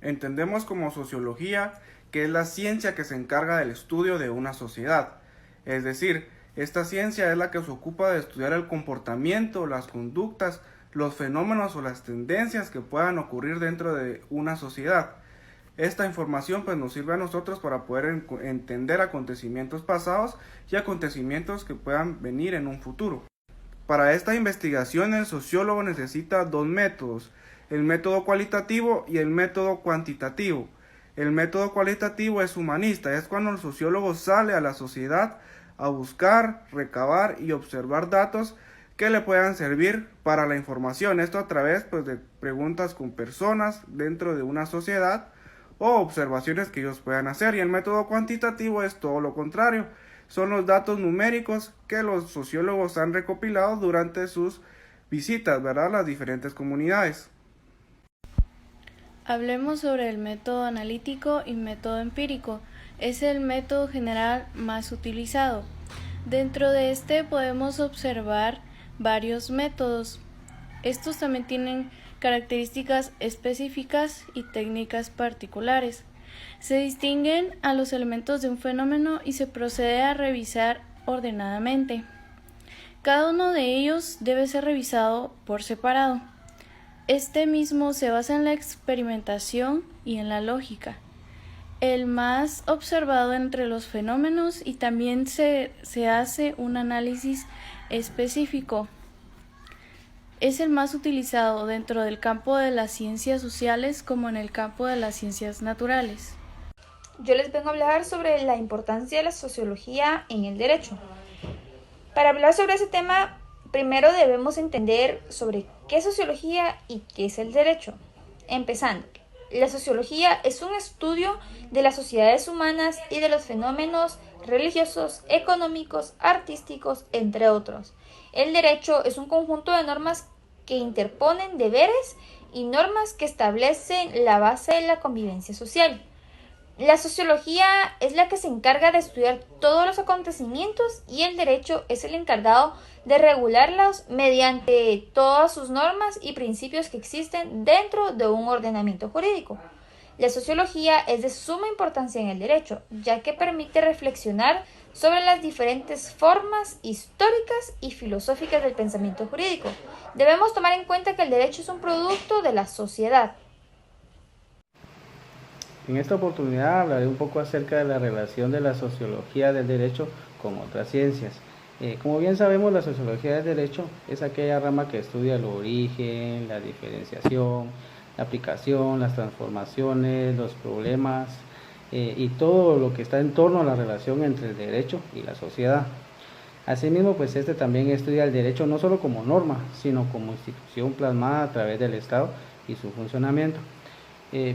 Entendemos como sociología que es la ciencia que se encarga del estudio de una sociedad. Es decir, esta ciencia es la que se ocupa de estudiar el comportamiento, las conductas, los fenómenos o las tendencias que puedan ocurrir dentro de una sociedad. Esta información pues nos sirve a nosotros para poder entender acontecimientos pasados y acontecimientos que puedan venir en un futuro. Para esta investigación el sociólogo necesita dos métodos, el método cualitativo y el método cuantitativo. El método cualitativo es humanista, es cuando el sociólogo sale a la sociedad a buscar, recabar y observar datos que le puedan servir para la información. Esto a través pues, de preguntas con personas dentro de una sociedad o observaciones que ellos puedan hacer. Y el método cuantitativo es todo lo contrario. Son los datos numéricos que los sociólogos han recopilado durante sus visitas, ¿verdad?, a las diferentes comunidades. Hablemos sobre el método analítico y método empírico. Es el método general más utilizado. Dentro de este podemos observar varios métodos. Estos también tienen características específicas y técnicas particulares. Se distinguen a los elementos de un fenómeno y se procede a revisar ordenadamente. Cada uno de ellos debe ser revisado por separado. Este mismo se basa en la experimentación y en la lógica. El más observado entre los fenómenos y también se hace un análisis específico. Es el más utilizado dentro del campo de las ciencias sociales como en el campo de las ciencias naturales. Yo les vengo a hablar sobre la importancia de la sociología en el derecho. Para hablar sobre ese tema, primero debemos entender sobre qué es sociología y qué es el derecho. Empezando, la sociología es un estudio de las sociedades humanas y de los fenómenos religiosos, económicos, artísticos, entre otros. El derecho es un conjunto de normas que interponen deberes y normas que establecen la base de la convivencia social. La sociología es la que se encarga de estudiar todos los acontecimientos y el derecho es el encargado de regularlos mediante todas sus normas y principios que existen dentro de un ordenamiento jurídico. La sociología es de suma importancia en el derecho, ya que permite reflexionar sobre las diferentes formas históricas y filosóficas del pensamiento jurídico. Debemos tomar en cuenta que el derecho es un producto de la sociedad. En esta oportunidad hablaré un poco acerca de la relación de la sociología del derecho con otras ciencias. Como bien sabemos, la sociología del derecho es aquella rama que estudia el origen, la diferenciación, la aplicación, las transformaciones, los problemas y todo lo que está en torno a la relación entre el derecho y la sociedad. Asimismo, pues este también estudia el derecho no solo como norma, sino como institución plasmada a través del Estado y su funcionamiento.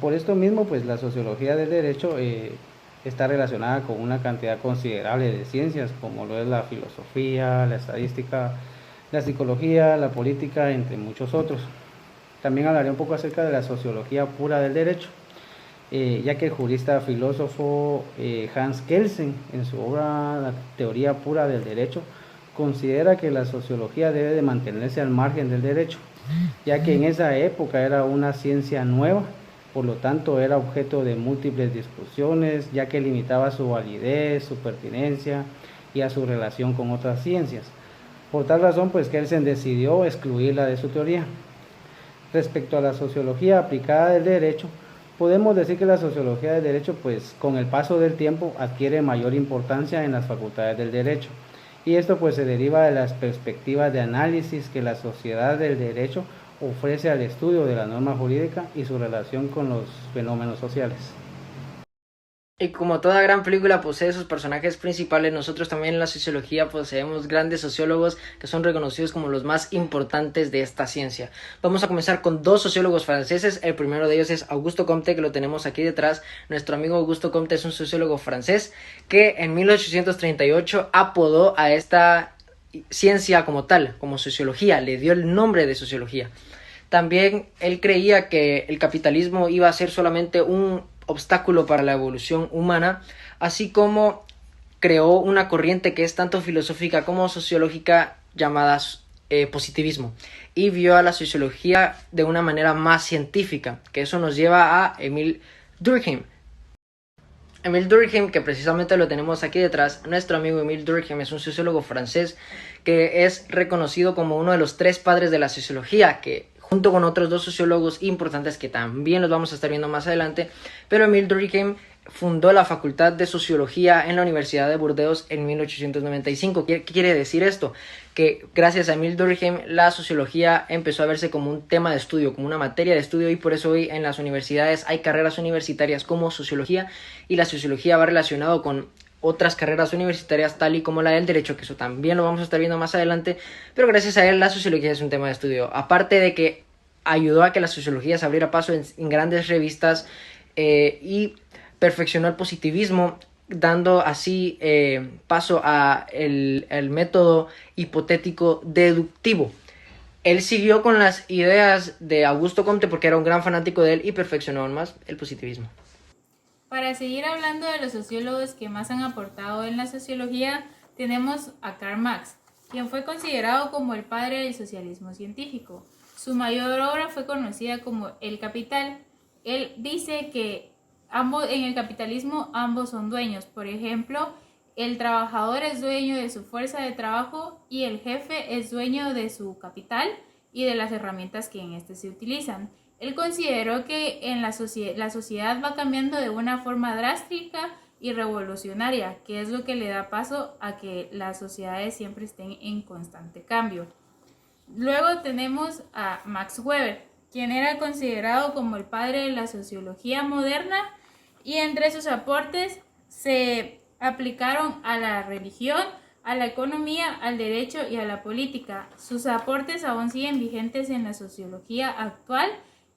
Por esto mismo, pues la sociología del derecho está relacionada con una cantidad considerable de ciencias, como lo es la filosofía, la estadística, la psicología, la política, entre muchos otros. También hablaré un poco acerca de la sociología pura del derecho, ya que el jurista filósofo Hans Kelsen, en su obra La teoría pura del derecho, considera que la sociología debe de mantenerse al margen del derecho, ya que en esa época era una ciencia nueva. Por lo tanto, era objeto de múltiples discusiones, ya que limitaba su validez, su pertinencia y a su relación con otras ciencias. Por tal razón, pues Kelsen decidió excluirla de su teoría. Respecto a la sociología aplicada del derecho, podemos decir que la sociología del derecho, pues con el paso del tiempo, adquiere mayor importancia en las facultades del derecho. Y esto pues se deriva de las perspectivas de análisis que la sociedad del derecho ofrece al estudio de la norma jurídica y su relación con los fenómenos sociales. Y como toda gran película posee sus personajes principales, nosotros también en la sociología poseemos grandes sociólogos que son reconocidos como los más importantes de esta ciencia. Vamos a comenzar con dos sociólogos franceses. El primero de ellos es Auguste Comte, que lo tenemos aquí detrás. Nuestro amigo Auguste Comte es un sociólogo francés que en 1838 apodó a esta ciencia como tal, como sociología, le dio el nombre de sociología. También él creía que el capitalismo iba a ser solamente un obstáculo para la evolución humana, así como creó una corriente que es tanto filosófica como sociológica llamada positivismo. y vio a la sociología de una manera más científica, que eso nos lleva a Émile Durkheim. Émile Durkheim, que precisamente lo tenemos aquí detrás, nuestro amigo Émile Durkheim es un sociólogo francés que es reconocido como uno de los 3 padres de la sociología, que junto con otros 2 sociólogos importantes que también los vamos a estar viendo más adelante, pero Émile Durkheim fundó la Facultad de Sociología en la Universidad de Burdeos en 1895. ¿Qué quiere decir esto? Que gracias a Émile Durkheim la sociología empezó a verse como un tema de estudio, como una materia de estudio, y por eso hoy en las universidades hay carreras universitarias como sociología, y la sociología va relacionado con otras carreras universitarias tal y como la del derecho, que eso también lo vamos a estar viendo más adelante, pero gracias a él la sociología es un tema de estudio. Aparte de que ayudó a que la sociología se abriera paso en grandes revistas y perfeccionó el positivismo, dando así paso a el método hipotético deductivo. Él siguió con las ideas de Augusto Comte porque era un gran fanático de él y perfeccionó aún más el positivismo. Para seguir hablando de los sociólogos que más han aportado en la sociología, tenemos a Karl Marx, quien fue considerado como el padre del socialismo científico. Su mayor obra fue conocida como El Capital. Él dice que en el capitalismo ambos son dueños. Por ejemplo, el trabajador es dueño de su fuerza de trabajo y el jefe es dueño de su capital y de las herramientas que en este se utilizan. Él consideró que en la sociedad va cambiando de una forma drástica y revolucionaria, que es lo que le da paso a que las sociedades siempre estén en constante cambio. Luego tenemos a Max Weber, quien era considerado como el padre de la sociología moderna, y entre sus aportes se aplicaron a la religión, a la economía, al derecho y a la política. Sus aportes aún siguen vigentes en la sociología actual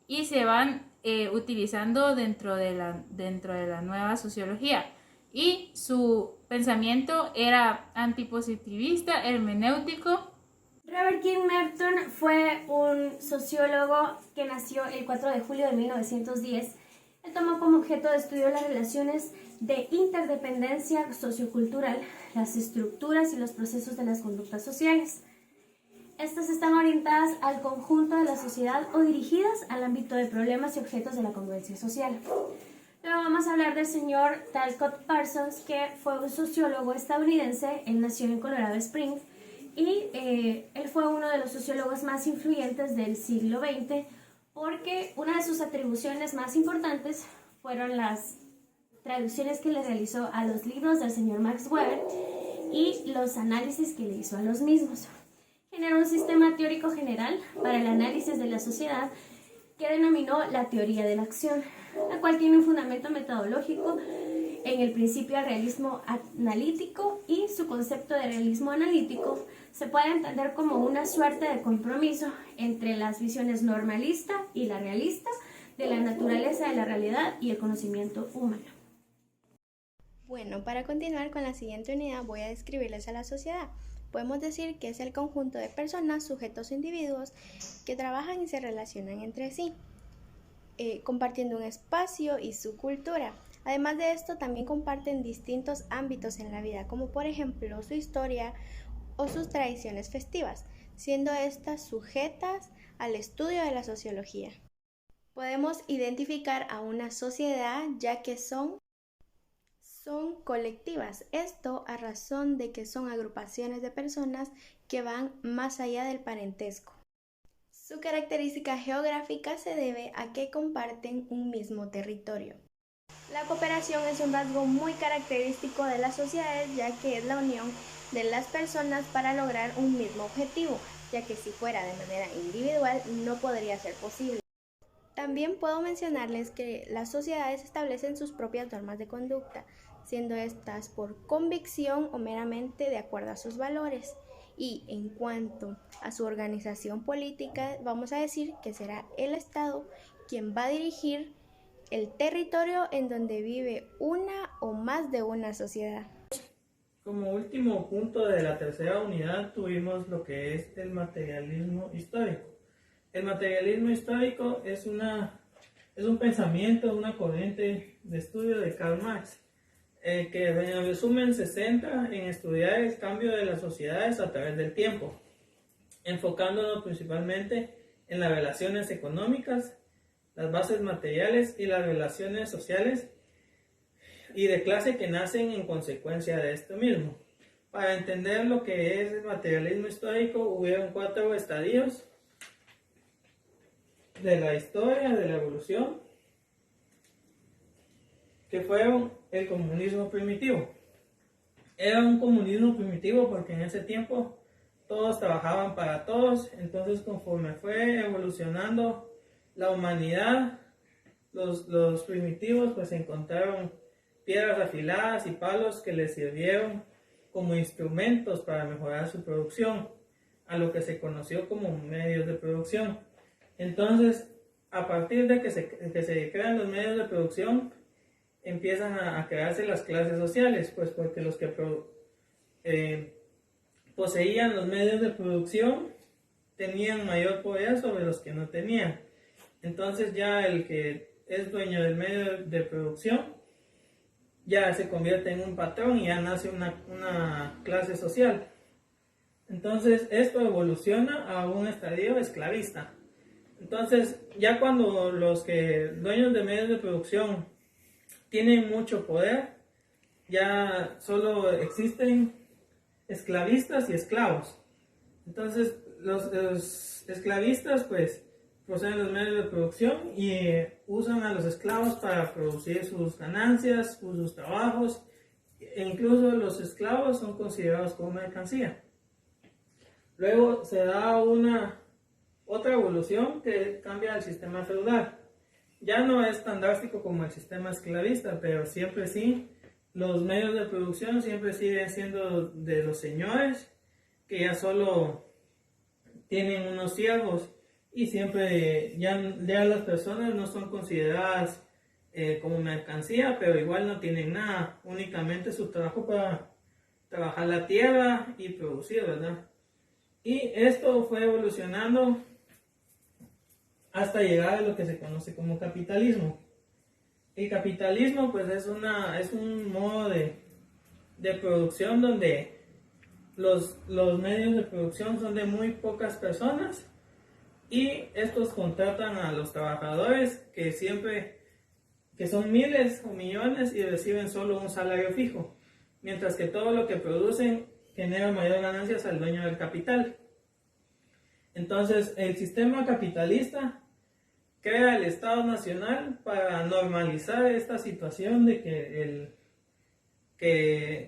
y se van utilizando dentro de la nueva sociología. Y su pensamiento era antipositivista, hermenéutico. Robert King Merton fue un sociólogo que nació el 4 de julio de 1910. Él tomó como objeto de estudio las relaciones de interdependencia sociocultural, las estructuras y los procesos de las conductas sociales. Estas están orientadas al conjunto de la sociedad o dirigidas al ámbito de problemas y objetos de la congruencia social. Luego vamos a hablar del señor Talcott Parsons, que fue un sociólogo estadounidense. Él nació en Colorado Springs y él fue uno de los sociólogos más influyentes del siglo XX porque una de sus atribuciones más importantes fueron las traducciones que le realizó a los libros del señor Max Weber y los análisis que le hizo a los mismos. Generó un sistema teórico general para el análisis de la sociedad que denominó la teoría de la acción, la cual tiene un fundamento metodológico en el principio del realismo analítico, y su concepto de realismo analítico se puede entender como una suerte de compromiso entre las visiones normalista y la realista de la naturaleza de la realidad y el conocimiento humano. Bueno, para continuar con la siguiente unidad voy a describirles a la sociedad. Podemos decir que es el conjunto de personas, sujetos o individuos que trabajan y se relacionan entre sí, compartiendo un espacio y su cultura. Además de esto, también comparten distintos ámbitos en la vida, como por ejemplo su historia o sus tradiciones festivas, siendo estas sujetas al estudio de la sociología. Podemos identificar a una sociedad ya que son colectivas, esto a razón de que son agrupaciones de personas que van más allá del parentesco. Su característica geográfica se debe a que comparten un mismo territorio. La cooperación es un rasgo muy característico de las sociedades, ya que es la unión de las personas para lograr un mismo objetivo, ya que si fuera de manera individual no podría ser posible. También puedo mencionarles que las sociedades establecen sus propias normas de conducta, siendo estas por convicción o meramente de acuerdo a sus valores. Y en cuanto a su organización política, vamos a decir que será el Estado quien va a dirigir el territorio en donde vive una o más de una sociedad. Como último punto de la tercera unidad tuvimos lo que es el materialismo histórico. El materialismo histórico es un pensamiento, una corriente de estudio de Karl Marx, que en resumen se centra en estudiar el cambio de las sociedades a través del tiempo. enfocándonos principalmente en las relaciones económicas, las bases materiales y las relaciones sociales y de clase que nacen en consecuencia de esto mismo. Para entender lo que es el materialismo histórico, hubieron 4 estadios de la historia, de la evolución, que fueron el comunismo primitivo. Era un comunismo primitivo porque en ese tiempo todos trabajaban para todos. Entonces, conforme fue evolucionando la humanidad, los primitivos pues encontraron piedras afiladas y palos que les sirvieron como instrumentos para mejorar su producción, a lo que se conoció como medios de producción. Entonces, a partir de que se crean los medios de producción, empiezan a crearse las clases sociales, pues porque los que poseían los medios de producción tenían mayor poder sobre los que no tenían. Entonces ya el que es dueño del medio de producción ya se convierte en un patrón y ya nace una clase social. Entonces esto evoluciona a un estadio esclavista. Entonces ya cuando los dueños de medios de producción tienen mucho poder, ya solo existen esclavistas y esclavos. Entonces los esclavistas pues poseen los medios de producción y usan a los esclavos para producir sus ganancias, sus trabajos, e incluso los esclavos son considerados como mercancía. Luego se da otra evolución que cambia el sistema feudal. Ya no es tan drástico como el sistema esclavista, pero siempre sí, los medios de producción siempre siguen siendo de los señores, que ya solo tienen unos siervos y siempre ya las personas no son consideradas como mercancía, pero igual no tienen nada, únicamente su trabajo para trabajar la tierra y producir, ¿verdad? Y esto fue evolucionando hasta llegar a lo que se conoce como capitalismo. El capitalismo pues es un modo de producción donde los medios de producción son de muy pocas personas y estos contratan a los trabajadores que son miles o millones y reciben solo un salario fijo, mientras que todo lo que producen genera mayor ganancias al dueño del capital. Entonces el sistema capitalista crea el Estado Nacional para normalizar esta situación de que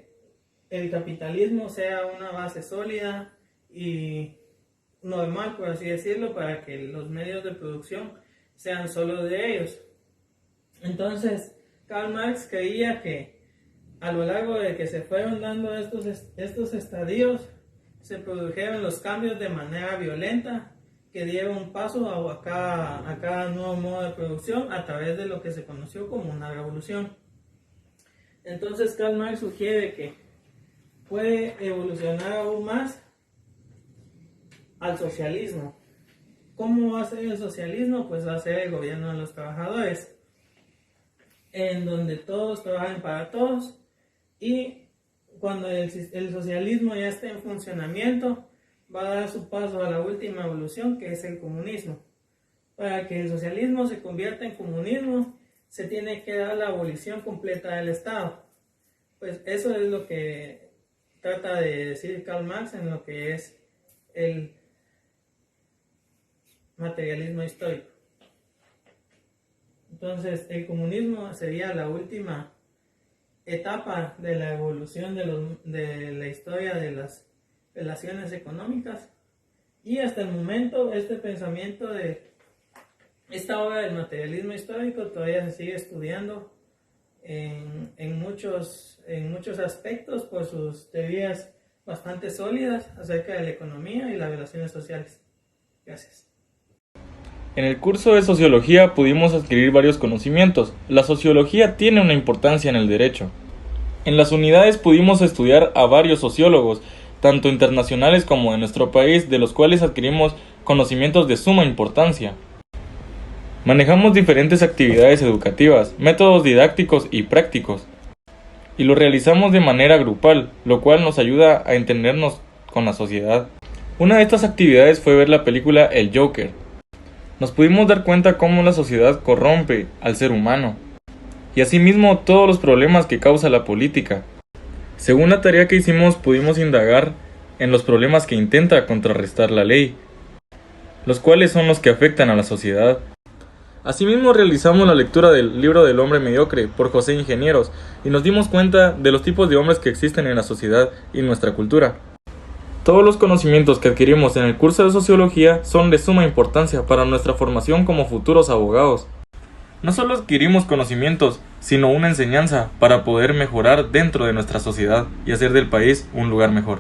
el capitalismo sea una base sólida y normal, por así decirlo, para que los medios de producción sean solo de ellos. Entonces, Karl Marx creía que a lo largo de que se fueron dando estos estadios, se produjeron los cambios de manera violenta que dieron paso a cada nuevo modo de producción a través de lo que se conoció como una revolución. Entonces Karl Marx sugiere que puede evolucionar aún más al socialismo. ¿Cómo va a ser el socialismo? Pues va a ser el gobierno de los trabajadores, en donde todos trabajan para todos, y cuando el socialismo ya esté en funcionamiento, va a dar su paso a la última evolución, que es el comunismo. Para que el socialismo se convierta en comunismo, se tiene que dar la abolición completa del Estado. Pues eso es lo que trata de decir Karl Marx en lo que es el materialismo histórico. Entonces, el comunismo sería la última etapa de la evolución de la historia de las relaciones económicas, y hasta el momento este pensamiento de esta obra del materialismo histórico todavía se sigue estudiando en muchos aspectos por sus teorías bastante sólidas acerca de la economía y las relaciones sociales. Gracias. En el curso de Sociología pudimos adquirir varios conocimientos. La sociología tiene una importancia en el derecho. En las unidades pudimos estudiar a varios sociólogos, tanto internacionales como de nuestro país, de los cuales adquirimos conocimientos de suma importancia. Manejamos diferentes actividades educativas, métodos didácticos y prácticos, y lo realizamos de manera grupal, lo cual nos ayuda a entendernos con la sociedad. Una de estas actividades fue ver la película El Joker. Nos pudimos dar cuenta cómo la sociedad corrompe al ser humano y asimismo todos los problemas que causa la política. Según la tarea que hicimos, pudimos indagar en los problemas que intenta contrarrestar la ley, los cuales son los que afectan a la sociedad. Asimismo realizamos la lectura del libro del hombre mediocre por José Ingenieros y nos dimos cuenta de los tipos de hombres que existen en la sociedad y nuestra cultura. Todos los conocimientos que adquirimos en el curso de sociología son de suma importancia para nuestra formación como futuros abogados. No solo adquirimos conocimientos, sino una enseñanza para poder mejorar dentro de nuestra sociedad y hacer del país un lugar mejor.